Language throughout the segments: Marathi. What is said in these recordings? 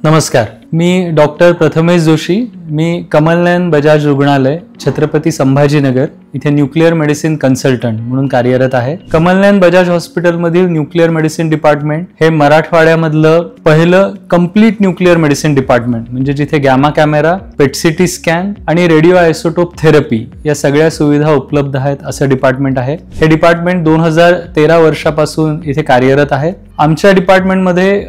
नमस्कार, मी डॉक्टर प्रथमेश जोशी. मी कमलनयन बजाज रुग्णालय छत्रपती संभाजीनगर इथे न्यूक्लिअर मेडिसिन कन्सल्टंट म्हणून कार्यरत आहे. कमलनयन बजाज हॉस्पिटलमधील न्यूक्लिअर मेडिसिन डिपार्टमेंट हे मराठवाड्यामधलं पहिलं कंप्लीट न्यूक्लिअर मेडिसिन डिपार्टमेंट, म्हणजे जिथे गॅमा कॅमेरा, पेट सीटी स्कॅन आणि रेडिओ आयसोटोप थेरपी या सगळ्या सुविधा उपलब्ध आहेत असं डिपार्टमेंट आहे. हे डिपार्टमेंट 2013 वर्षापासून इथे कार्यरत आहे. आमच्या डिपार्टमेंटमध्ये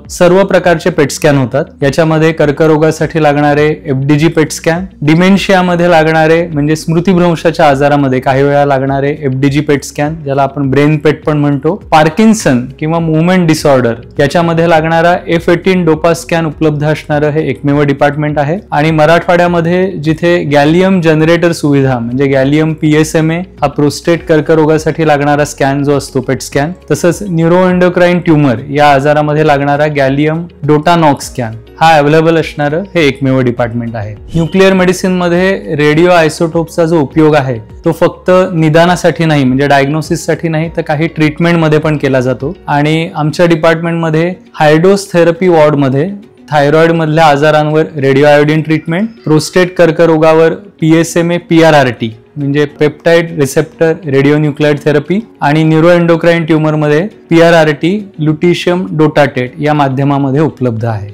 सर्व प्रकारचे पेट स्कॅन होतात. याच्यामध्ये कर्करोगासाठी लागणारे FDG पेट स्कॅन, डिमेन्शियामध्ये लागणारे म्हणजे स्मृतिभ्रंशाच्या आजारामध्ये काही वेळा लागणारे FDG पेट स्कॅन, ज्याला आपण ब्रेन पेट पण म्हणतो, पार्किन्सन किंवा मुवमेंट डिसऑर्डर याच्यामध्ये लागणारा F18 डोपा स्कॅन उपलब्ध असणारं हे एकमेव डिपार्टमेंट आहे. आणि मराठवाड्यामध्ये जिथे गॅलियम जनरेटर सुविधा म्हणजे गॅलियम PSMA हा प्रोस्टेट कर्करोगासाठी लागणारा स्कॅन जो असतो पेट स्कॅन, तसंच न्यूरोएंडोक्राइन ट्यूमर या आजारामध्ये लागणारा गॅलियम डोटानॉक्स स्कॅन हा अवेलेबल असणारं हे एकमेव डिपार्टमेंट आहे. न्यूक्लिअर मेडिसिन मध्ये रेडिओ आयसोटोपचा जो उपयोग आहे तो फक्त निदानासाठी नाही म्हणजे डायग्नोसिससाठी नाही, तर काही ट्रीटमेंटमध्ये पण केला जातो. आणि आमच्या डिपार्टमेंटमध्ये हायडोस थेरपी वॉर्डमध्ये थायरॉइड मधल्या आजारांवर रेडिओ आयोडीन ट्रीटमेंट, प्रोस्टेट कर्करोगावर PSMA PRRT म्हणजे peptide receptor radio nuclide therapy आणि न्यूरोएंडोक्राइन ट्यूमरमध्ये PRRT लुटिशियम डोटाटेट या माध्यमामध्ये उपलब्ध आहे.